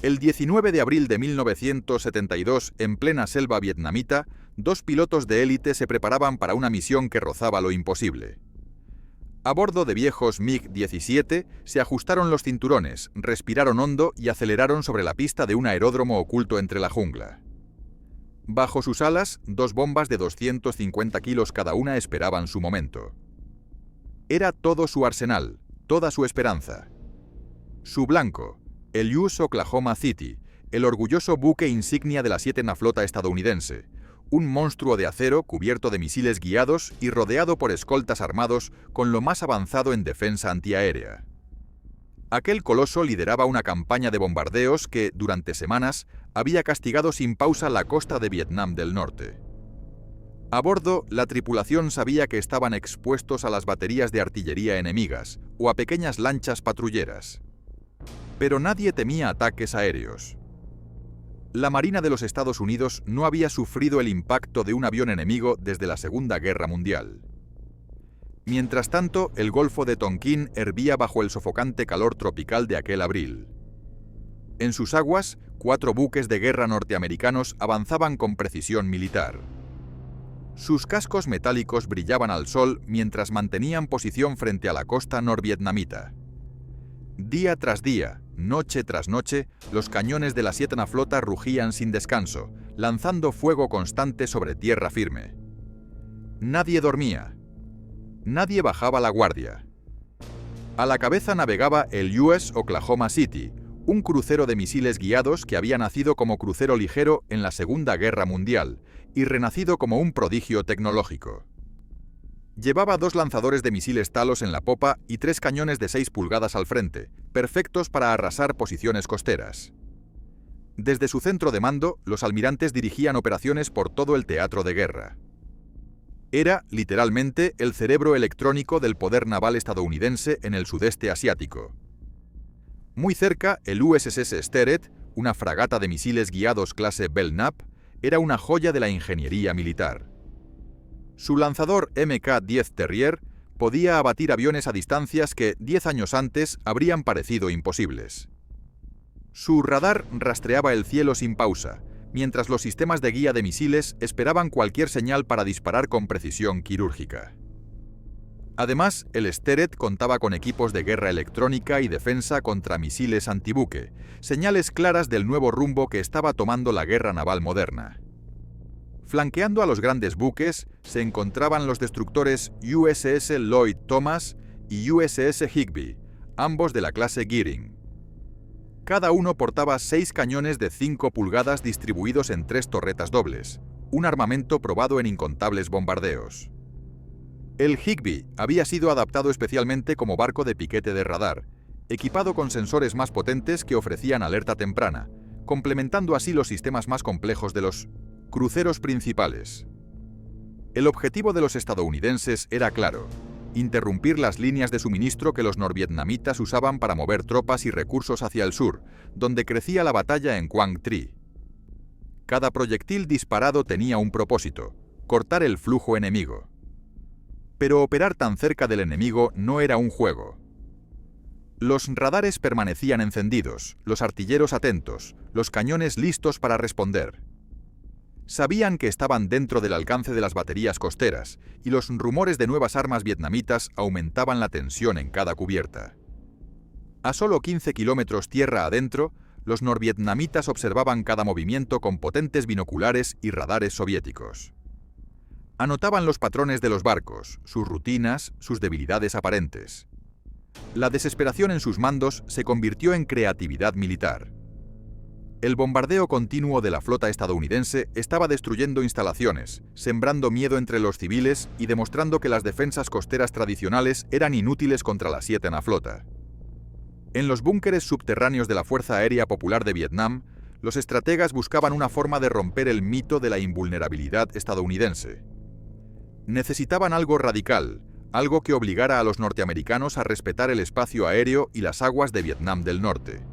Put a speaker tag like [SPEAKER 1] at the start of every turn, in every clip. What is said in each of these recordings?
[SPEAKER 1] El 19 de abril de 1972, en plena selva vietnamita, dos pilotos de élite se preparaban para una misión que rozaba lo imposible. A bordo de viejos MiG-17 se ajustaron los cinturones, respiraron hondo y aceleraron sobre la pista de un aeródromo oculto entre la jungla. Bajo sus alas, dos bombas de 250 kilos cada una esperaban su momento. Era todo su arsenal, toda su esperanza. Su blanco, el USS Oklahoma City, el orgulloso buque insignia de la 7ª Flota estadounidense, un monstruo de acero cubierto de misiles guiados y rodeado por escoltas armados con lo más avanzado en defensa antiaérea. Aquel coloso lideraba una campaña de bombardeos que, durante semanas, había castigado sin pausa la costa de Vietnam del Norte. A bordo, la tripulación sabía que estaban expuestos a las baterías de artillería enemigas o a pequeñas lanchas patrulleras. Pero nadie temía ataques aéreos. La Marina de los Estados Unidos no había sufrido el impacto de un avión enemigo desde la Segunda Guerra Mundial. Mientras tanto, el Golfo de Tonquín hervía bajo el sofocante calor tropical de aquel abril. En sus aguas, 4 buques de guerra norteamericanos avanzaban con precisión militar. Sus cascos metálicos brillaban al sol mientras mantenían posición frente a la costa norvietnamita. Día tras día, noche tras noche, los cañones de la 7ª Flota rugían sin descanso, lanzando fuego constante sobre tierra firme. Nadie dormía. Nadie bajaba la guardia. A la cabeza navegaba el USS Oklahoma City, un crucero de misiles guiados que había nacido como crucero ligero en la Segunda Guerra Mundial y renacido como un prodigio tecnológico. Llevaba 2 lanzadores de misiles Talos en la popa y 3 cañones de 6 pulgadas al frente, perfectos para arrasar posiciones costeras. Desde su centro de mando, los almirantes dirigían operaciones por todo el teatro de guerra. Era, literalmente, el cerebro electrónico del poder naval estadounidense en el sudeste asiático. Muy cerca, el USS Sterett, una fragata de misiles guiados clase Belknap, era una joya de la ingeniería militar. Su lanzador Mk-10 Terrier podía abatir aviones a distancias que 10 años antes habrían parecido imposibles. Su radar rastreaba el cielo sin pausa, mientras los sistemas de guía de misiles esperaban cualquier señal para disparar con precisión quirúrgica. Además, el Sterett contaba con equipos de guerra electrónica y defensa contra misiles antibuque, señales claras del nuevo rumbo que estaba tomando la guerra naval moderna. Flanqueando a los grandes buques se encontraban los destructores USS Lloyd Thomas y USS Higbee, ambos de la clase Gearing. Cada uno portaba 6 cañones de 5 pulgadas distribuidos en 3 torretas dobles, un armamento probado en incontables bombardeos. El Higbee había sido adaptado especialmente como barco de piquete de radar, equipado con sensores más potentes que ofrecían alerta temprana, complementando así los sistemas más complejos de los cruceros principales. El objetivo de los estadounidenses era claro: interrumpir las líneas de suministro que los norvietnamitas usaban para mover tropas y recursos hacia el sur, donde crecía la batalla en Quang Tri. Cada proyectil disparado tenía un propósito: cortar el flujo enemigo. Pero operar tan cerca del enemigo no era un juego. Los radares permanecían encendidos, los artilleros atentos, los cañones listos para responder. Sabían que estaban dentro del alcance de las baterías costeras, y los rumores de nuevas armas vietnamitas aumentaban la tensión en cada cubierta. A solo 15 kilómetros tierra adentro, los norvietnamitas observaban cada movimiento con potentes binoculares y radares soviéticos. Anotaban los patrones de los barcos, sus rutinas, sus debilidades aparentes. La desesperación en sus mandos se convirtió en creatividad militar. El bombardeo continuo de la flota estadounidense estaba destruyendo instalaciones, sembrando miedo entre los civiles y demostrando que las defensas costeras tradicionales eran inútiles contra la 7ª Flota. En los búnkeres subterráneos de la Fuerza Aérea Popular de Vietnam, los estrategas buscaban una forma de romper el mito de la invulnerabilidad estadounidense. Necesitaban algo radical, algo que obligara a los norteamericanos a respetar el espacio aéreo y las aguas de Vietnam del Norte.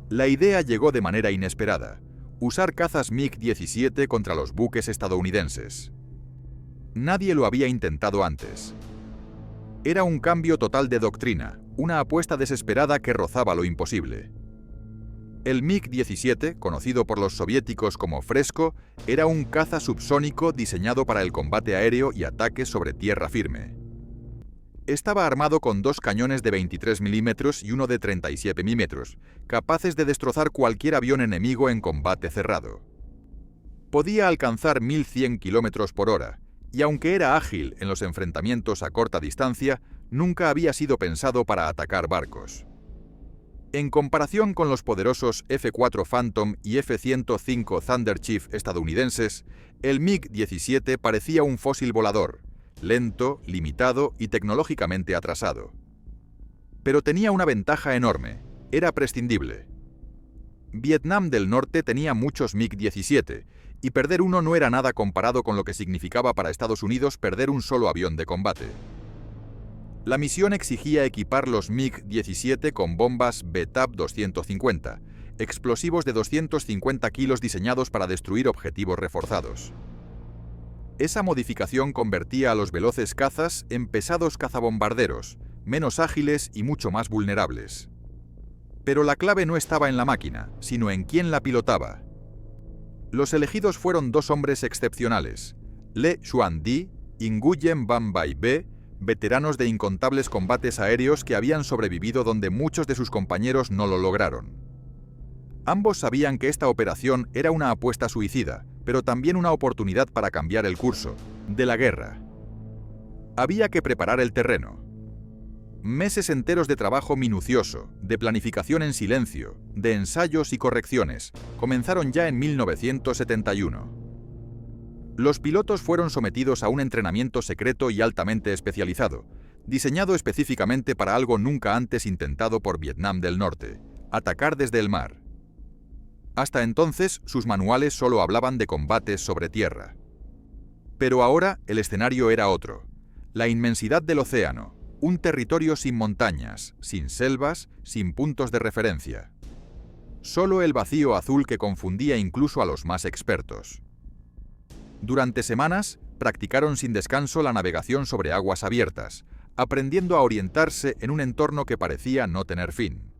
[SPEAKER 1] La idea llegó de manera inesperada: usar cazas MiG-17 contra los buques estadounidenses. Nadie lo había intentado antes. Era un cambio total de doctrina, una apuesta desesperada que rozaba lo imposible. El MiG-17, conocido por los soviéticos como Fresco, era un caza subsónico diseñado para el combate aéreo y ataques sobre tierra firme. Estaba armado con 2 cañones de 23 mm y uno de 37 mm, capaces de destrozar cualquier avión enemigo en combate cerrado. Podía alcanzar 1100 km por hora, y aunque era ágil en los enfrentamientos a corta distancia, nunca había sido pensado para atacar barcos. En comparación con los poderosos F-4 Phantom y F-105 Thunder Chief estadounidenses, el MiG-17 parecía un fósil volador, lento, limitado y tecnológicamente atrasado. Pero tenía una ventaja enorme: era prescindible. Vietnam del Norte tenía muchos MiG-17, y perder uno no era nada comparado con lo que significaba para Estados Unidos perder un solo avión de combate. La misión exigía equipar los MiG-17 con bombas BTAP-250, explosivos de 250 kilos diseñados para destruir objetivos reforzados. Esa modificación convertía a los veloces cazas en pesados cazabombarderos, menos ágiles y mucho más vulnerables. Pero la clave no estaba en la máquina, sino en quién la pilotaba. Los elegidos fueron 2 hombres excepcionales: Le Xuan Di y Nguyen Van Bai Be, veteranos de incontables combates aéreos que habían sobrevivido donde muchos de sus compañeros no lo lograron. Ambos sabían que esta operación era una apuesta suicida, pero también una oportunidad para cambiar el curso de la guerra. Había que preparar el terreno. Meses enteros de trabajo minucioso, de planificación en silencio, de ensayos y correcciones, comenzaron ya en 1971. Los pilotos fueron sometidos a un entrenamiento secreto y altamente especializado, diseñado específicamente para algo nunca antes intentado por Vietnam del Norte: atacar desde el mar. Hasta entonces, sus manuales solo hablaban de combates sobre tierra. Pero ahora el escenario era otro: la inmensidad del océano, un territorio sin montañas, sin selvas, sin puntos de referencia. Solo el vacío azul que confundía incluso a los más expertos. Durante semanas, practicaron sin descanso la navegación sobre aguas abiertas, aprendiendo a orientarse en un entorno que parecía no tener fin.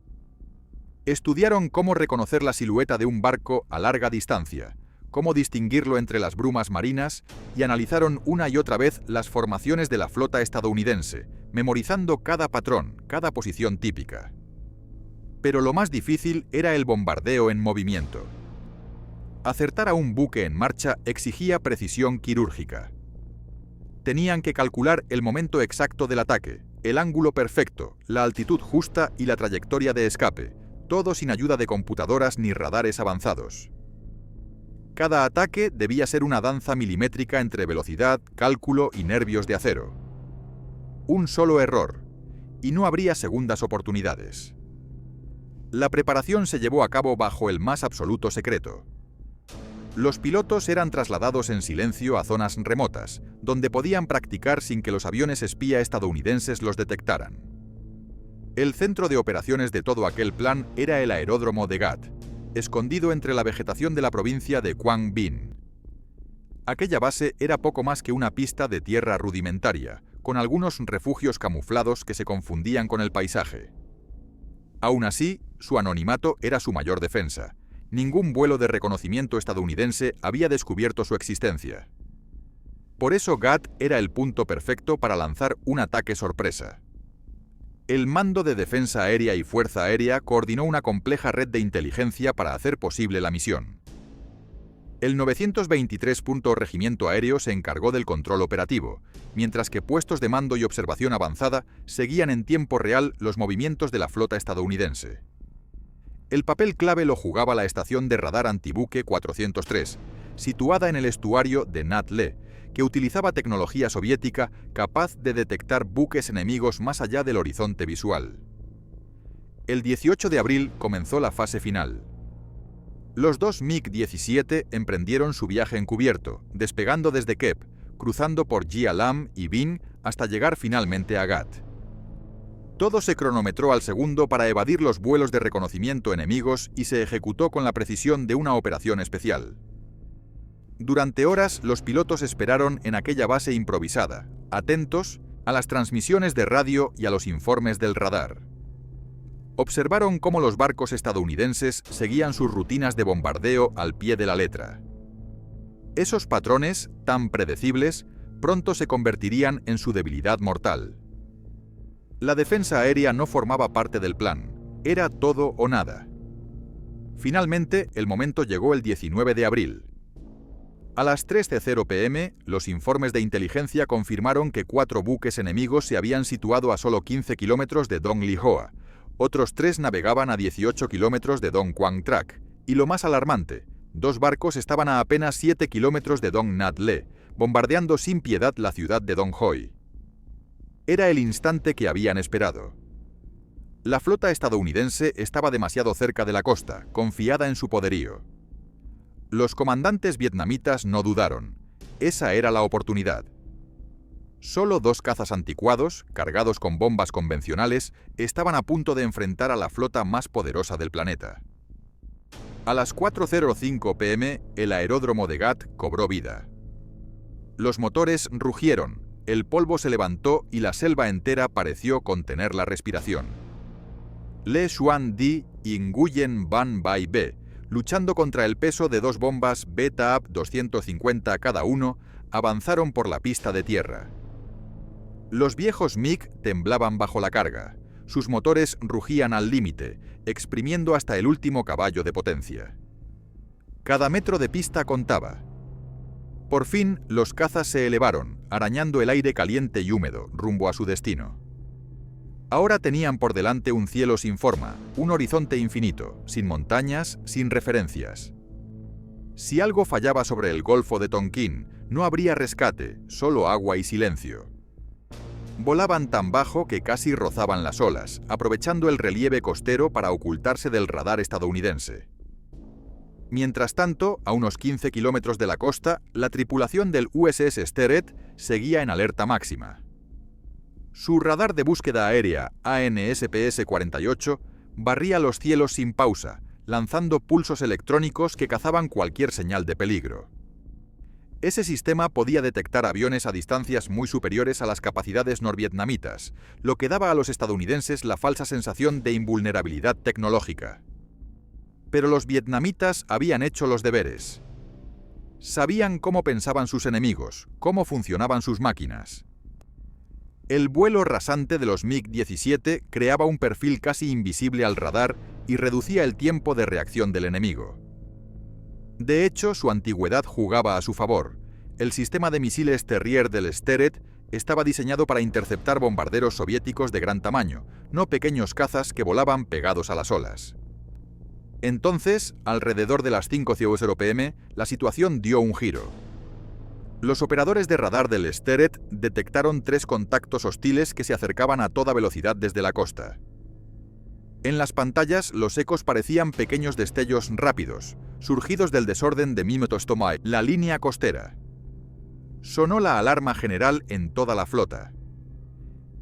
[SPEAKER 1] Estudiaron cómo reconocer la silueta de un barco a larga distancia, cómo distinguirlo entre las brumas marinas, y analizaron una y otra vez las formaciones de la flota estadounidense, memorizando cada patrón, cada posición típica. Pero lo más difícil era el bombardeo en movimiento. Acertar a un buque en marcha exigía precisión quirúrgica. Tenían que calcular el momento exacto del ataque, el ángulo perfecto, la altitud justa y la trayectoria de escape, todo sin ayuda de computadoras ni radares avanzados. Cada ataque debía ser una danza milimétrica entre velocidad, cálculo y nervios de acero. Un solo error, y no habría segundas oportunidades. La preparación se llevó a cabo bajo el más absoluto secreto. Los pilotos eran trasladados en silencio a zonas remotas, donde podían practicar sin que los aviones espía estadounidenses los detectaran. El centro de operaciones de todo aquel plan era el aeródromo de Gat, escondido entre la vegetación de la provincia de Quang Binh. Aquella base era poco más que una pista de tierra rudimentaria, con algunos refugios camuflados que se confundían con el paisaje. Aún así, su anonimato era su mayor defensa. Ningún vuelo de reconocimiento estadounidense había descubierto su existencia. Por eso Gat era el punto perfecto para lanzar un ataque sorpresa. El Mando de Defensa Aérea y Fuerza Aérea coordinó una compleja red de inteligencia para hacer posible la misión. El 923 Regimiento Aéreo se encargó del control operativo, mientras que puestos de mando y observación avanzada seguían en tiempo real los movimientos de la flota estadounidense. El papel clave lo jugaba la estación de radar antibuque 403, situada en el estuario de Nhat Le, que utilizaba tecnología soviética capaz de detectar buques enemigos más allá del horizonte visual. El 18 de abril comenzó la fase final. Los 2 MiG-17 emprendieron su viaje encubierto, despegando desde Kep, cruzando por Gia Lam y Binh hasta llegar finalmente a Gat. Todo se cronometró al segundo para evadir los vuelos de reconocimiento enemigos y se ejecutó con la precisión de una operación especial. Durante horas, los pilotos esperaron en aquella base improvisada, atentos a las transmisiones de radio y a los informes del radar. observaron cómo los barcos estadounidenses seguían sus rutinas de bombardeo al pie de la letra. Esos patrones, tan predecibles, pronto se convertirían en su debilidad mortal. La defensa aérea no formaba parte del plan, era todo o nada. Finalmente, el momento llegó el 19 de abril. A las 3:00 p.m., los informes de inteligencia confirmaron que 4 buques enemigos se habían situado a solo 15 kilómetros de Dong Li Hoa. Otros 3 navegaban a 18 kilómetros de Dong Quang Trac, y lo más alarmante, 2 barcos estaban a apenas 7 kilómetros de Dong Nhat Le, bombardeando sin piedad la ciudad de Dong Hoi. Era el instante que habían esperado. La flota estadounidense estaba demasiado cerca de la costa, confiada en su poderío. Los comandantes vietnamitas no dudaron. Esa era la oportunidad. Solo 2 cazas anticuados, cargados con bombas convencionales, estaban a punto de enfrentar a la flota más poderosa del planeta. A las 4:05 p.m., el aeródromo de Gat cobró vida. Los motores rugieron, el polvo se levantó y la selva entera pareció contener la respiración. Le Xuan Di y Nguyen Van Bai Be, luchando contra el peso de 2 bombas Beta-AP 250 cada uno, avanzaron por la pista de tierra. Los viejos MiG temblaban bajo la carga. Sus motores rugían al límite, exprimiendo hasta el último caballo de potencia. Cada metro de pista contaba. Por fin, los cazas se elevaron, arañando el aire caliente y húmedo, rumbo a su destino. Ahora tenían por delante un cielo sin forma, un horizonte infinito, sin montañas, sin referencias. Si algo fallaba sobre el Golfo de Tonkin, no habría rescate, solo agua y silencio. Volaban tan bajo que casi rozaban las olas, aprovechando el relieve costero para ocultarse del radar estadounidense. Mientras tanto, a unos 15 kilómetros de la costa, la tripulación del USS Sterett seguía en alerta máxima. Su radar de búsqueda aérea ANSPS-48 barría los cielos sin pausa, lanzando pulsos electrónicos que cazaban cualquier señal de peligro. Ese sistema podía detectar aviones a distancias muy superiores a las capacidades norvietnamitas, lo que daba a los estadounidenses la falsa sensación de invulnerabilidad tecnológica. Pero los vietnamitas habían hecho los deberes. Sabían cómo pensaban sus enemigos, cómo funcionaban sus máquinas. El vuelo rasante de los MiG-17 creaba un perfil casi invisible al radar y reducía el tiempo de reacción del enemigo. De hecho, su antigüedad jugaba a su favor. El sistema de misiles Terrier del Sterett estaba diseñado para interceptar bombarderos soviéticos de gran tamaño, no pequeños cazas que volaban pegados a las olas. Entonces, alrededor de las 5:00 p.m., la situación dio un giro. Los operadores de radar del Sterett detectaron 3 contactos hostiles que se acercaban a toda velocidad desde la costa. En las pantallas, los ecos parecían pequeños destellos rápidos, surgidos del desorden de Mimotostomai, la línea costera. Sonó la alarma general en toda la flota.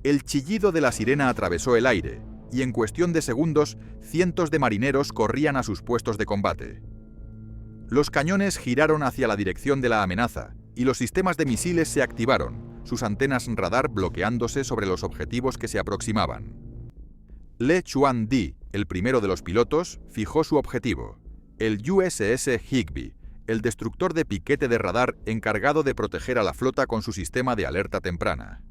[SPEAKER 1] El chillido de la sirena atravesó el aire, y en cuestión de segundos, cientos de marineros corrían a sus puestos de combate. Los cañones giraron hacia la dirección de la amenaza, y los sistemas de misiles se activaron, sus antenas radar bloqueándose sobre los objetivos que se aproximaban. Le Xuan Di, el primero de los pilotos, fijó su objetivo, el USS Higbee, el destructor de piquete de radar encargado de proteger a la flota con su sistema de alerta temprana.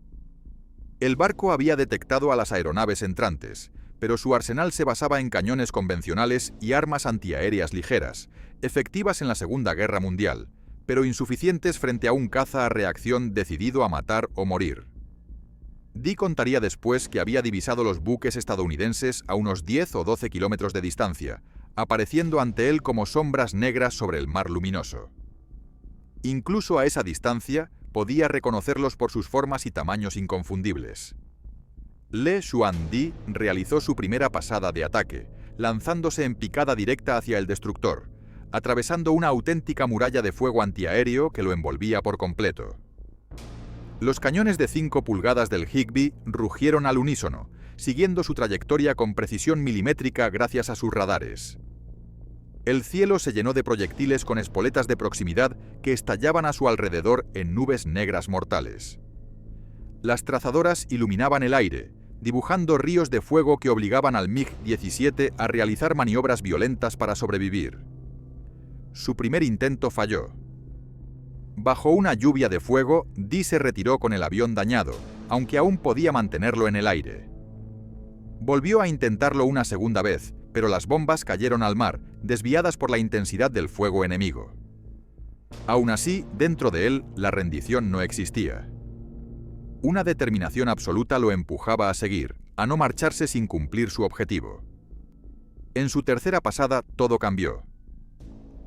[SPEAKER 1] El barco había detectado a las aeronaves entrantes, pero su arsenal se basaba en cañones convencionales y armas antiaéreas ligeras, efectivas en la Segunda Guerra Mundial, pero insuficientes frente a un caza a reacción decidido a matar o morir. Di contaría después que había divisado los buques estadounidenses a unos 10 o 12 kilómetros de distancia, apareciendo ante él como sombras negras sobre el mar luminoso. Incluso a esa distancia, podía reconocerlos por sus formas y tamaños inconfundibles. Le Xuan Di realizó su primera pasada de ataque, lanzándose en picada directa hacia el destructor, atravesando una auténtica muralla de fuego antiaéreo que lo envolvía por completo. Los cañones de 5 pulgadas del Higbee rugieron al unísono, siguiendo su trayectoria con precisión milimétrica gracias a sus radares. El cielo se llenó de proyectiles con espoletas de proximidad que estallaban a su alrededor en nubes negras mortales. Las trazadoras iluminaban el aire, dibujando ríos de fuego que obligaban al MiG-17 a realizar maniobras violentas para sobrevivir. Su primer intento falló. Bajo una lluvia de fuego, Dee se retiró con el avión dañado, aunque aún podía mantenerlo en el aire. Volvió a intentarlo una segunda vez, pero las bombas cayeron al mar, desviadas por la intensidad del fuego enemigo. Aún así, dentro de él, la rendición no existía. Una determinación absoluta lo empujaba a seguir, a no marcharse sin cumplir su objetivo. En su tercera pasada, todo cambió.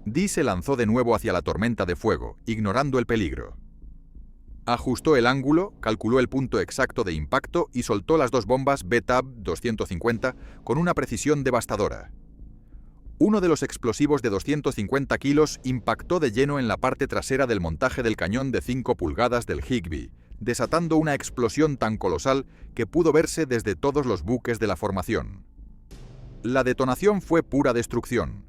[SPEAKER 1] Dee se lanzó de nuevo hacia la tormenta de fuego, ignorando el peligro. Ajustó el ángulo, calculó el punto exacto de impacto y soltó las dos bombas BTAB-250 con una precisión devastadora. Uno de los explosivos de 250 kilos impactó de lleno en la parte trasera del montaje del cañón de 5 pulgadas del Higbee, desatando una explosión tan colosal que pudo verse desde todos los buques de la formación. La detonación fue pura destrucción.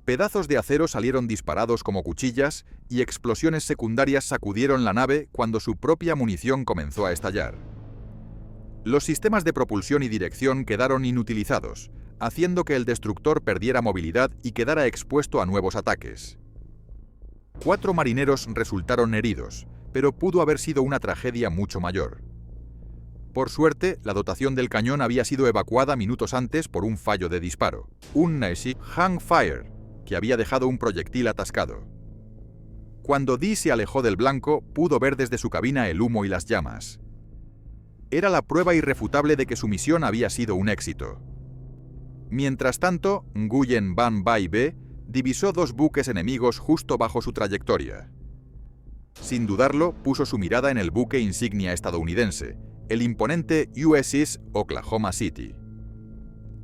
[SPEAKER 1] Pedazos de acero salieron disparados como cuchillas y explosiones secundarias sacudieron la nave cuando su propia munición comenzó a estallar. Los sistemas de propulsión y dirección quedaron inutilizados, haciendo que el destructor perdiera movilidad y quedara expuesto a nuevos ataques. 4 marineros resultaron heridos, pero pudo haber sido una tragedia mucho mayor. Por suerte, la dotación del cañón había sido evacuada minutos antes por un fallo de disparo, un Nashi Hang Fire, que había dejado un proyectil atascado. Cuando Dee se alejó del blanco, pudo ver desde su cabina el humo y las llamas. Era la prueba irrefutable de que su misión había sido un éxito. Mientras tanto, Nguyen Van Bai B divisó 2 buques enemigos justo bajo su trayectoria. Sin dudarlo, puso su mirada en el buque insignia estadounidense, el imponente USS Oklahoma City.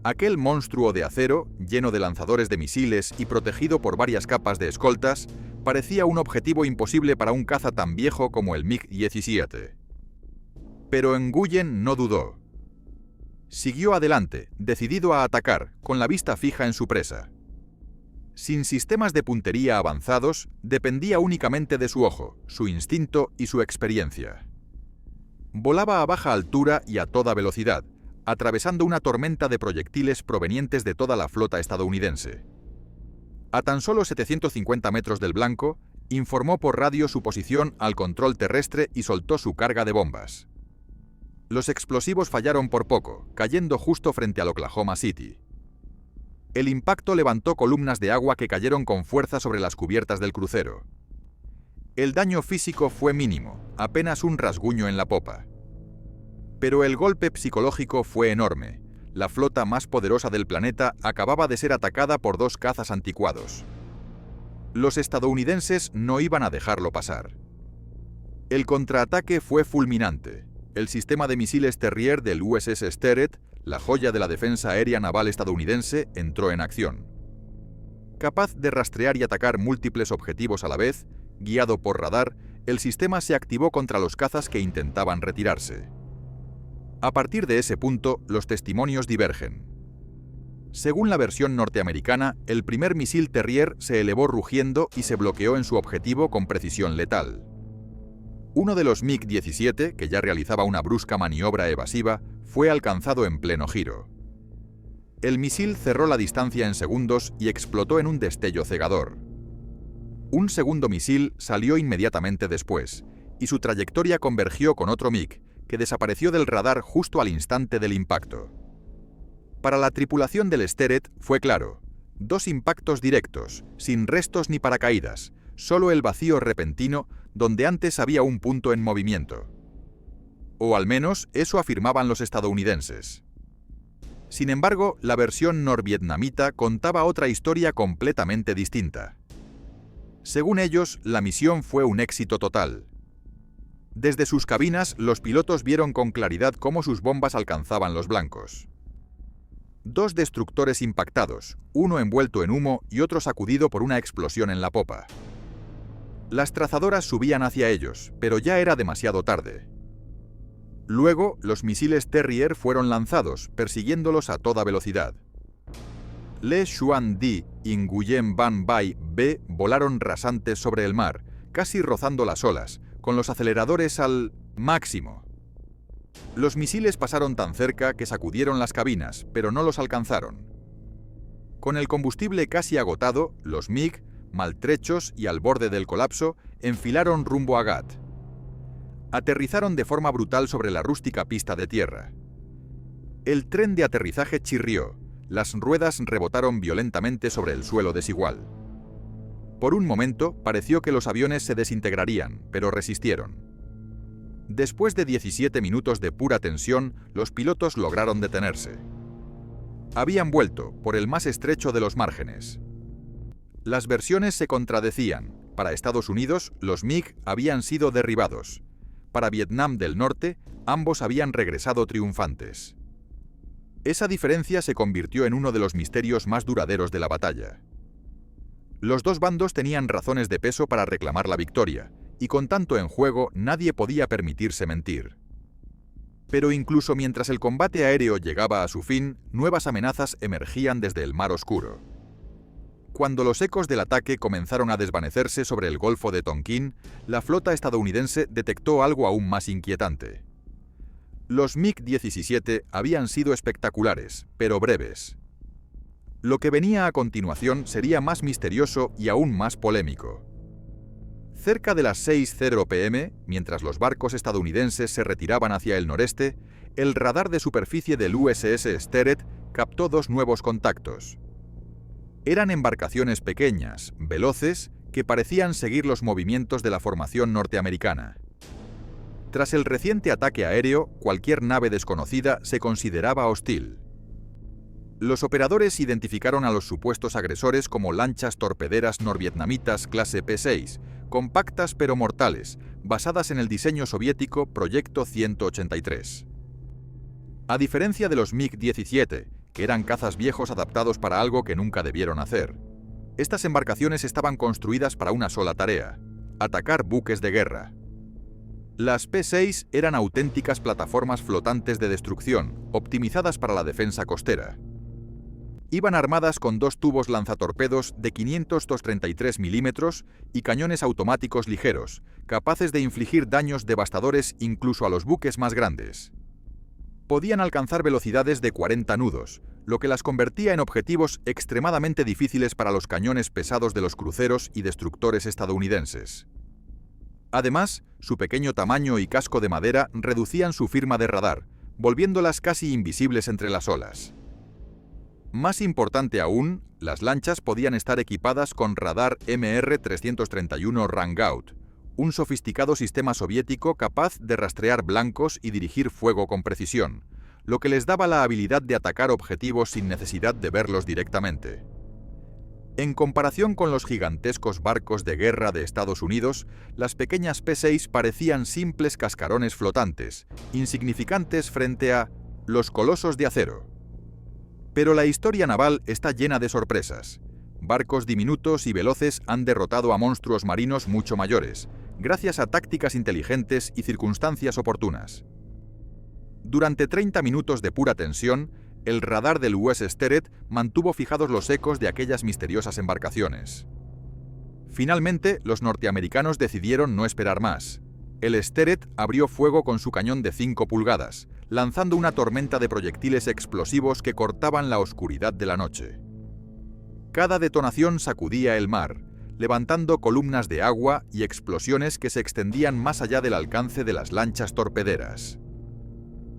[SPEAKER 1] Aquel monstruo de acero, lleno de lanzadores de misiles y protegido por varias capas de escoltas, parecía un objetivo imposible para un caza tan viejo como el MiG-17. Pero Nguyen no dudó. Siguió adelante, decidido a atacar, con la vista fija en su presa. Sin sistemas de puntería avanzados, dependía únicamente de su ojo, su instinto y su experiencia. Volaba a baja altura y a toda velocidad, atravesando una tormenta de proyectiles provenientes de toda la flota estadounidense. A tan solo 750 metros del blanco, informó por radio su posición al control terrestre y soltó su carga de bombas. Los explosivos fallaron por poco, cayendo justo frente al Oklahoma City. El impacto levantó columnas de agua que cayeron con fuerza sobre las cubiertas del crucero. El daño físico fue mínimo, apenas un rasguño en la popa. Pero el golpe psicológico fue enorme. La flota más poderosa del planeta acababa de ser atacada por 2 cazas anticuados. Los estadounidenses no iban a dejarlo pasar. El contraataque fue fulminante. El sistema de misiles Terrier del USS Sterett, la joya de la defensa aérea naval estadounidense, entró en acción. Capaz de rastrear y atacar múltiples objetivos a la vez, guiado por radar, el sistema se activó contra los cazas que intentaban retirarse. A partir de ese punto, los testimonios divergen. Según la versión norteamericana, el primer misil Terrier se elevó rugiendo y se bloqueó en su objetivo con precisión letal. Uno de los MiG-17, que ya realizaba una brusca maniobra evasiva, fue alcanzado en pleno giro. El misil cerró la distancia en segundos y explotó en un destello cegador. Un segundo misil salió inmediatamente después, y su trayectoria convergió con otro MiG, que desapareció del radar justo al instante del impacto. Para la tripulación del Sterett fue claro: 2 impactos directos, sin restos ni paracaídas, solo el vacío repentino donde antes había un punto en movimiento. O al menos eso afirmaban los estadounidenses. Sin embargo, la versión norvietnamita contaba otra historia completamente distinta. Según ellos, la misión fue un éxito total. Desde sus cabinas, los pilotos vieron con claridad cómo sus bombas alcanzaban los blancos. 2 destructores impactados, uno envuelto en humo y otro sacudido por una explosión en la popa. Las trazadoras subían hacia ellos, pero ya era demasiado tarde. Luego, los misiles Terrier fueron lanzados, persiguiéndolos a toda velocidad. Le Xuan Di y Nguyen Van Bai B volaron rasantes sobre el mar, casi rozando las olas, con los aceleradores al máximo. Los misiles pasaron tan cerca que sacudieron las cabinas, pero no los alcanzaron. Con el combustible casi agotado, los MiG, maltrechos y al borde del colapso, enfilaron rumbo a Ghat. Aterrizaron de forma brutal sobre la rústica pista de tierra. El tren de aterrizaje chirrió, las ruedas rebotaron violentamente sobre el suelo desigual. Por un momento pareció que los aviones se desintegrarían, pero resistieron. Después de 17 minutos de pura tensión, los pilotos lograron detenerse. Habían vuelto por el más estrecho de los márgenes. Las versiones se contradecían. Para Estados Unidos, los MiG habían sido derribados. Para Vietnam del Norte, ambos habían regresado triunfantes. Esa diferencia se convirtió en uno de los misterios más duraderos de la batalla. Los dos bandos tenían razones de peso para reclamar la victoria, y con tanto en juego nadie podía permitirse mentir. Pero incluso mientras el combate aéreo llegaba a su fin, nuevas amenazas emergían desde el mar oscuro. Cuando los ecos del ataque comenzaron a desvanecerse sobre el Golfo de Tonkin, la flota estadounidense detectó algo aún más inquietante. Los MiG-17 habían sido espectaculares, pero breves. Lo que venía a continuación sería más misterioso y aún más polémico. Cerca de las 6:00 p.m., mientras los barcos estadounidenses se retiraban hacia el noreste, el radar de superficie del USS Sterett captó dos nuevos contactos. Eran embarcaciones pequeñas, veloces, que parecían seguir los movimientos de la formación norteamericana. Tras el reciente ataque aéreo, cualquier nave desconocida se consideraba hostil. Los operadores identificaron a los supuestos agresores como lanchas torpederas norvietnamitas clase P-6, compactas pero mortales, basadas en el diseño soviético Proyecto 183. A diferencia de los MiG-17, que eran cazas viejos adaptados para algo que nunca debieron hacer, estas embarcaciones estaban construidas para una sola tarea: atacar buques de guerra. Las P-6 eran auténticas plataformas flotantes de destrucción, optimizadas para la defensa costera. Iban armadas con dos tubos lanzatorpedos de 500-233 milímetros y cañones automáticos ligeros, capaces de infligir daños devastadores incluso a los buques más grandes. Podían alcanzar velocidades de 40 nudos, lo que las convertía en objetivos extremadamente difíciles para los cañones pesados de los cruceros y destructores estadounidenses. Además, su pequeño tamaño y casco de madera reducían su firma de radar, volviéndolas casi invisibles entre las olas. Más importante aún, las lanchas podían estar equipadas con radar MR-331 Rangout, un sofisticado sistema soviético capaz de rastrear blancos y dirigir fuego con precisión, lo que les daba la habilidad de atacar objetivos sin necesidad de verlos directamente. En comparación con los gigantescos barcos de guerra de Estados Unidos, las pequeñas P-6 parecían simples cascarones flotantes, insignificantes frente a los colosos de acero. Pero la historia naval está llena de sorpresas. Barcos diminutos y veloces han derrotado a monstruos marinos mucho mayores, gracias a tácticas inteligentes y circunstancias oportunas. Durante 30 minutos de pura tensión, el radar del USS Sterett mantuvo fijados los ecos de aquellas misteriosas embarcaciones. Finalmente, los norteamericanos decidieron no esperar más. El Sterett abrió fuego con su cañón de 5 pulgadas, lanzando una tormenta de proyectiles explosivos que cortaban la oscuridad de la noche. Cada detonación sacudía el mar, levantando columnas de agua y explosiones que se extendían más allá del alcance de las lanchas torpederas.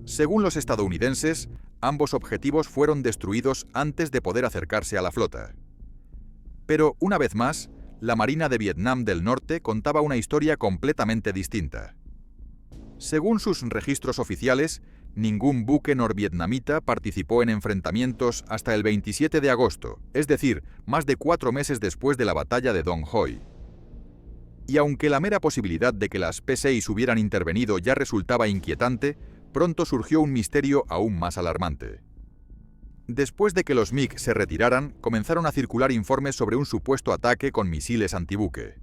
[SPEAKER 1] Según los estadounidenses, ambos objetivos fueron destruidos antes de poder acercarse a la flota. Pero, una vez más, la Marina de Vietnam del Norte contaba una historia completamente distinta. Según sus registros oficiales, ningún buque norvietnamita participó en enfrentamientos hasta el 27 de agosto, es decir, más de 4 meses después de la batalla de Dong Hoi. Y aunque la mera posibilidad de que las P-6 hubieran intervenido ya resultaba inquietante, pronto surgió un misterio aún más alarmante. Después de que los MiG se retiraran, comenzaron a circular informes sobre un supuesto ataque con misiles antibuque.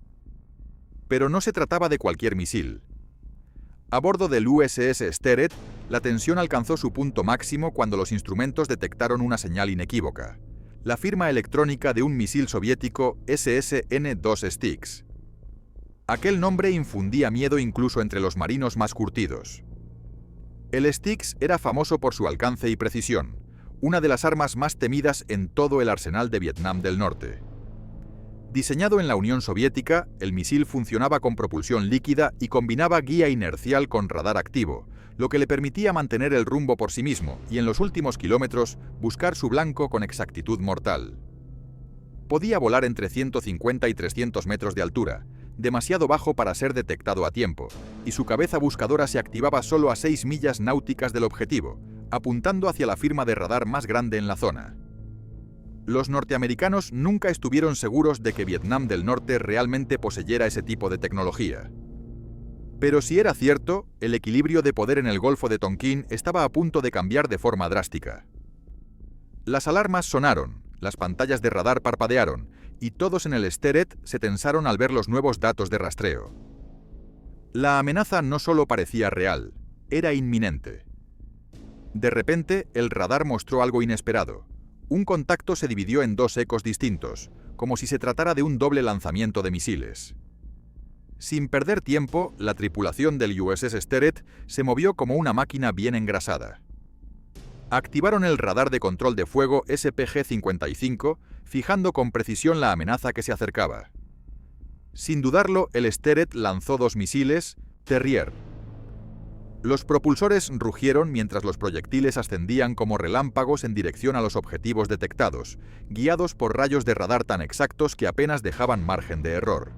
[SPEAKER 1] Pero no se trataba de cualquier misil. A bordo del USS Sterett, la tensión alcanzó su punto máximo cuando los instrumentos detectaron una señal inequívoca: la firma electrónica de un misil soviético SSN-2 Styx. Aquel nombre infundía miedo incluso entre los marinos más curtidos. El Styx era famoso por su alcance y precisión, una de las armas más temidas en todo el arsenal de Vietnam del Norte. Diseñado en la Unión Soviética, el misil funcionaba con propulsión líquida y combinaba guía inercial con radar activo, lo que le permitía mantener el rumbo por sí mismo y en los últimos kilómetros buscar su blanco con exactitud mortal. Podía volar entre 150 y 300 metros de altura, demasiado bajo para ser detectado a tiempo, y su cabeza buscadora se activaba solo a 6 millas náuticas del objetivo, apuntando hacia la firma de radar más grande en la zona. Los norteamericanos nunca estuvieron seguros de que Vietnam del Norte realmente poseyera ese tipo de tecnología. Pero si era cierto, el equilibrio de poder en el Golfo de Tonkin estaba a punto de cambiar de forma drástica. Las alarmas sonaron, las pantallas de radar parpadearon, y todos en el Steret se tensaron al ver los nuevos datos de rastreo. La amenaza no solo parecía real, era inminente. De repente, el radar mostró algo inesperado. Un contacto se dividió en dos ecos distintos, como si se tratara de un doble lanzamiento de misiles. Sin perder tiempo, la tripulación del USS Steret se movió como una máquina bien engrasada. Activaron el radar de control de fuego SPG-55, fijando con precisión la amenaza que se acercaba. Sin dudarlo, el Steret lanzó dos misiles Terrier. Los propulsores rugieron mientras los proyectiles ascendían como relámpagos en dirección a los objetivos detectados, guiados por rayos de radar tan exactos que apenas dejaban margen de error.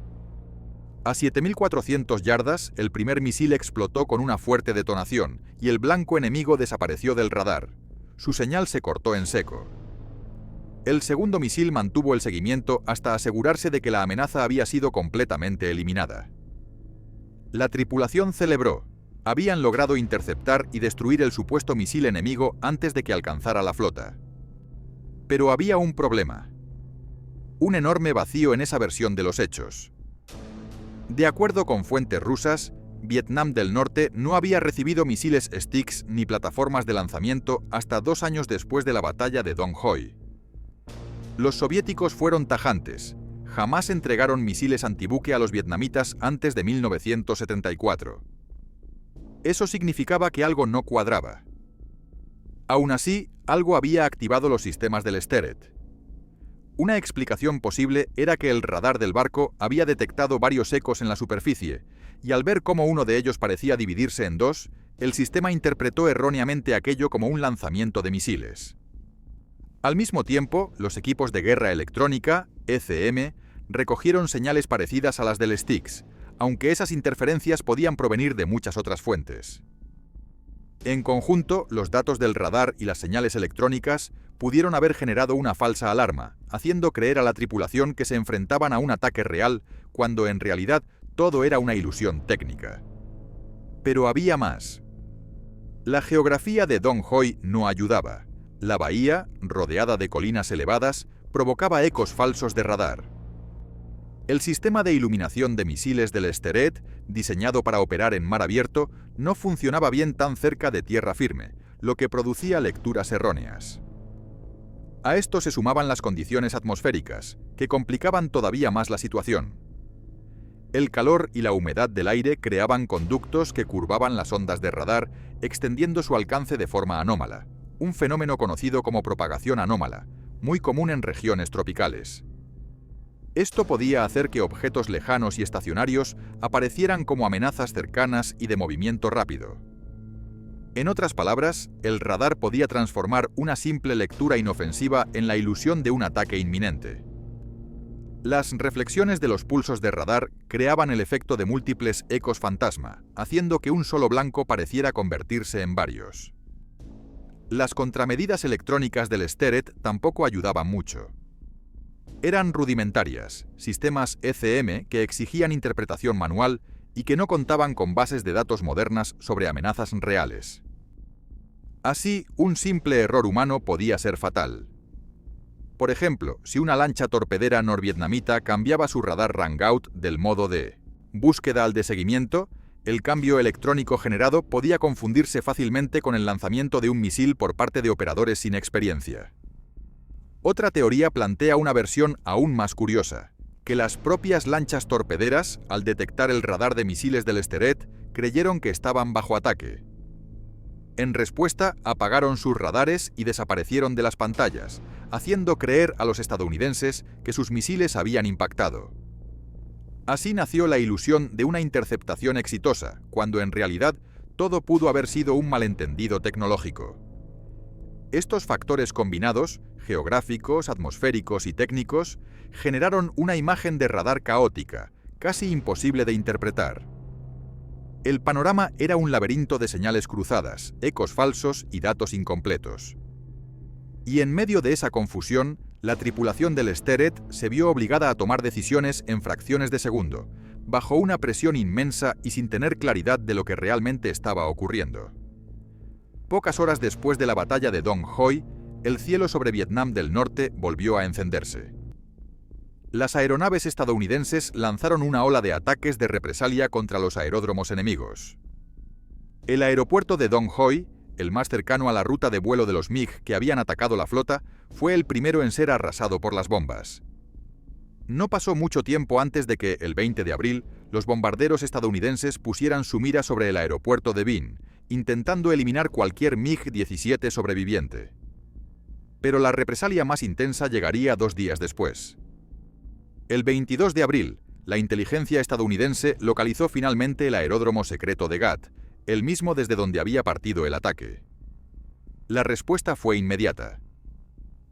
[SPEAKER 1] A 7.400 yardas, el primer misil explotó con una fuerte detonación y el blanco enemigo desapareció del radar. Su señal se cortó en seco. El segundo misil mantuvo el seguimiento hasta asegurarse de que la amenaza había sido completamente eliminada. La tripulación celebró. Habían logrado interceptar y destruir el supuesto misil enemigo antes de que alcanzara la flota. Pero había un problema. Un enorme vacío en esa versión de los hechos. De acuerdo con fuentes rusas, Vietnam del Norte no había recibido misiles Styx ni plataformas de lanzamiento hasta 2 años después de la batalla de Dong Hoi. Los soviéticos fueron tajantes. Jamás entregaron misiles antibuque a los vietnamitas antes de 1974. Eso significaba que algo no cuadraba. Aún así, algo había activado los sistemas del Steret. Una explicación posible era que el radar del barco había detectado varios ecos en la superficie, y al ver cómo uno de ellos parecía dividirse en dos, el sistema interpretó erróneamente aquello como un lanzamiento de misiles. Al mismo tiempo, los equipos de guerra electrónica, ECM, recogieron señales parecidas a las del Styx, aunque esas interferencias podían provenir de muchas otras fuentes. En conjunto, los datos del radar y las señales electrónicas pudieron haber generado una falsa alarma, haciendo creer a la tripulación que se enfrentaban a un ataque real, cuando en realidad todo era una ilusión técnica. Pero había más. La geografía de Dong Hoi no ayudaba. La bahía, rodeada de colinas elevadas, provocaba ecos falsos de radar. El sistema de iluminación de misiles del Steret, diseñado para operar en mar abierto, no funcionaba bien tan cerca de tierra firme, lo que producía lecturas erróneas. A esto se sumaban las condiciones atmosféricas, que complicaban todavía más la situación. El calor y la humedad del aire creaban conductos que curvaban las ondas de radar, extendiendo su alcance de forma anómala, un fenómeno conocido como propagación anómala, muy común en regiones tropicales. Esto podía hacer que objetos lejanos y estacionarios aparecieran como amenazas cercanas y de movimiento rápido. En otras palabras, el radar podía transformar una simple lectura inofensiva en la ilusión de un ataque inminente. Las reflexiones de los pulsos de radar creaban el efecto de múltiples ecos fantasma, haciendo que un solo blanco pareciera convertirse en varios. Las contramedidas electrónicas del Steret tampoco ayudaban mucho. Eran rudimentarias, sistemas ECM que exigían interpretación manual y que no contaban con bases de datos modernas sobre amenazas reales. Así, un simple error humano podía ser fatal. Por ejemplo, si una lancha torpedera norvietnamita cambiaba su radar Rangout del modo de búsqueda al de seguimiento, el cambio electrónico generado podía confundirse fácilmente con el lanzamiento de un misil por parte de operadores sin experiencia. Otra teoría plantea una versión aún más curiosa, que las propias lanchas torpederas, al detectar el radar de misiles del Steret, creyeron que estaban bajo ataque. En respuesta, apagaron sus radares y desaparecieron de las pantallas, haciendo creer a los estadounidenses que sus misiles habían impactado. Así nació la ilusión de una interceptación exitosa, cuando en realidad todo pudo haber sido un malentendido tecnológico. Estos factores combinados, geográficos, atmosféricos y técnicos, generaron una imagen de radar caótica, casi imposible de interpretar. El panorama era un laberinto de señales cruzadas, ecos falsos y datos incompletos. Y en medio de esa confusión, la tripulación del Sterret se vio obligada a tomar decisiones en fracciones de segundo, bajo una presión inmensa y sin tener claridad de lo que realmente estaba ocurriendo. Pocas horas después de la batalla de Dong Hoi, el cielo sobre Vietnam del Norte volvió a encenderse. Las aeronaves estadounidenses lanzaron una ola de ataques de represalia contra los aeródromos enemigos. El aeropuerto de Dong Hoi, el más cercano a la ruta de vuelo de los MiG que habían atacado la flota, fue el primero en ser arrasado por las bombas. No pasó mucho tiempo antes de que, el 20 de abril, los bombarderos estadounidenses pusieran su mira sobre el aeropuerto de Vinh, intentando eliminar cualquier MiG-17 sobreviviente. Pero la represalia más intensa llegaría 2 días después. El 22 de abril, la inteligencia estadounidense localizó finalmente el aeródromo secreto de Gat, el mismo desde donde había partido el ataque. La respuesta fue inmediata.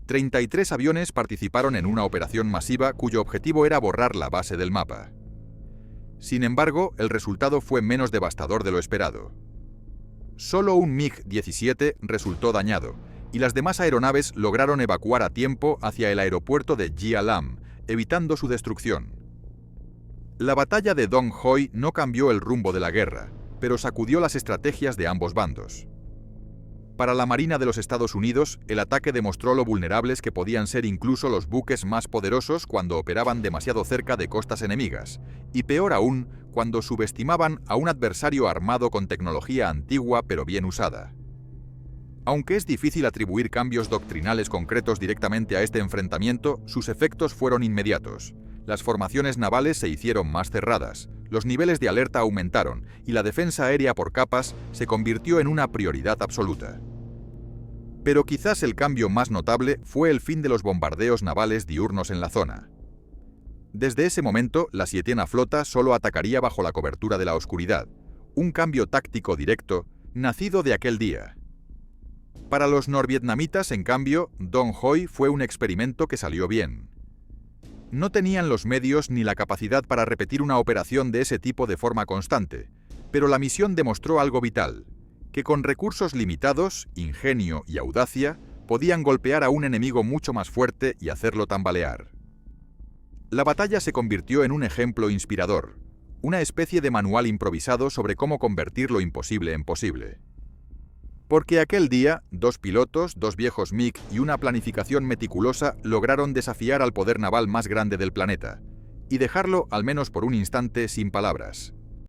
[SPEAKER 1] 33 aviones participaron en una operación masiva cuyo objetivo era borrar la base del mapa. Sin embargo, el resultado fue menos devastador de lo esperado. Solo un MiG-17 resultó dañado, y las demás aeronaves lograron evacuar a tiempo hacia el aeropuerto de Gia Lam, evitando su destrucción. La batalla de Dong Hoi no cambió el rumbo de la guerra, pero sacudió las estrategias de ambos bandos. Para la Marina de los Estados Unidos, el ataque demostró lo vulnerables que podían ser incluso los buques más poderosos cuando operaban demasiado cerca de costas enemigas, y peor aún, cuando subestimaban a un adversario armado con tecnología antigua pero bien usada. Aunque es difícil atribuir cambios doctrinales concretos directamente a este enfrentamiento, sus efectos fueron inmediatos. Las formaciones navales se hicieron más cerradas, los niveles de alerta aumentaron y la defensa aérea por capas se convirtió en una prioridad absoluta. Pero quizás el cambio más notable fue el fin de los bombardeos navales diurnos en la zona. Desde ese momento, la 7ª Flota solo atacaría bajo la cobertura de la oscuridad, un cambio táctico directo, nacido de aquel día. Para los norvietnamitas, en cambio, Dong Hoi fue un experimento que salió bien. No tenían los medios ni la capacidad para repetir una operación de ese tipo de forma constante, pero la misión demostró algo vital, que con recursos limitados, ingenio y audacia, podían golpear a un enemigo mucho más fuerte y hacerlo tambalear. La batalla se convirtió en un ejemplo inspirador, una especie de manual improvisado sobre cómo convertir lo imposible en posible. Porque aquel día, 2 pilotos, 2 viejos MiG y una planificación meticulosa lograron desafiar al poder naval más grande del planeta, y dejarlo, al menos por un instante, sin palabras.